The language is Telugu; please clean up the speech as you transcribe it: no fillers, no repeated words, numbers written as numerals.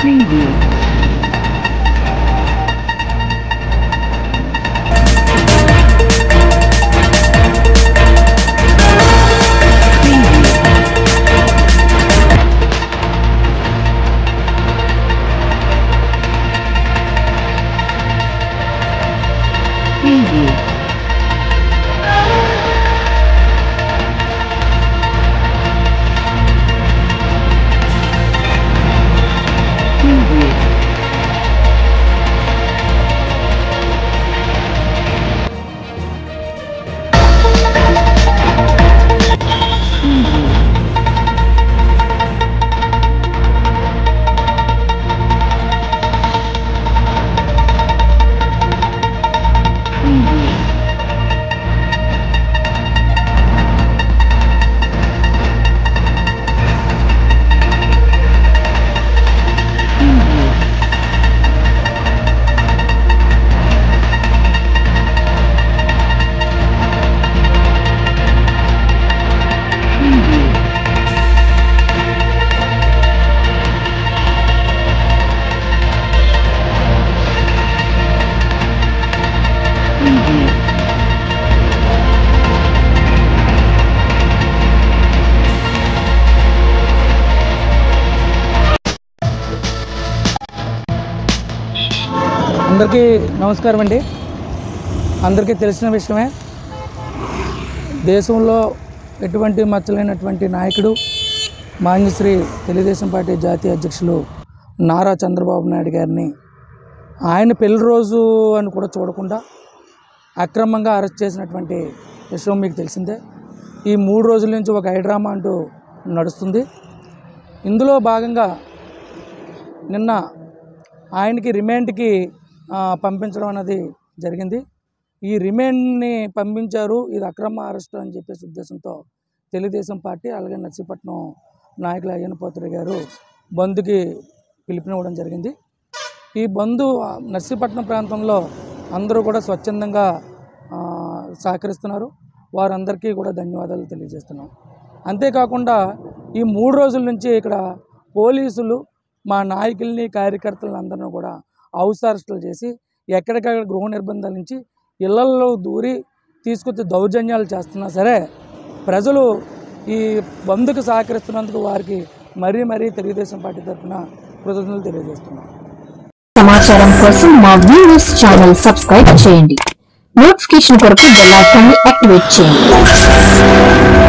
Preview. Preview. అందరికీ నమస్కారం అండి. అందరికీ తెలిసిన విషయమే, దేశంలో ఎటువంటి మచ్చలేనటువంటి నాయకుడు మాన్యశ్రీ తెలుగుదేశం పార్టీ జాతీయ అధ్యక్షులు నారా చంద్రబాబు నాయుడు గారిని ఆయన పెళ్లి రోజు అని కూడా చూడకుండా అక్రమంగా అరెస్ట్ చేసినటువంటి విషయం మీకు తెలిసిందే. ఈ 3 రోజుల నుంచి ఒక హైడ్రామా అంటూ నడుస్తుంది. ఇందులో భాగంగా నిన్న ఆయనకి రిమాండ్కి పంపించడం అనేది జరిగింది. ఈ రిమాండ్ని పంపించారు, ఇది అక్రమ అరెస్టు అని చెప్పేసి ఉద్దేశంతో తెలుగుదేశం పార్టీ అలాగే నర్సీపట్నం నాయకులు అయ్యనపోతుడు గారు బంద్కి పిలుపునివ్వడం జరిగింది. ఈ బంద్ నర్సీపట్నం ప్రాంతంలో అందరూ కూడా స్వచ్ఛందంగా సహకరిస్తున్నారు. వారందరికీ కూడా ధన్యవాదాలు తెలియజేస్తున్నాం. అంతేకాకుండా ఈ 3 రోజుల నుంచి ఇక్కడ పోలీసులు మా నాయకుల్ని కార్యకర్తలను అందరినీ కూడా హౌస్ అరెస్టులు చేసి ఎక్కడికక్కడ గృహ నిర్బంధాల నుంచి ఇళ్లల్లో దూరి తీసుకొచ్చి దౌర్జన్యాలు చేస్తున్నా సరే ప్రజలు ఈ బంద్కు సహకరిస్తున్నందుకు వారికి మరీ తెలుగుదేశం పార్టీ తరఫున కృతజ్ఞతలు తెలియజేస్తున్నాం. సమాచారం కోసం మా వ్యూవర్స్ ఛానల్ సబ్స్క్రైబ్ చేయండి. నోటిఫికేషన్ కొరకు బెల్ ఐకాన్ ని యాక్టివేట్ చేయండి.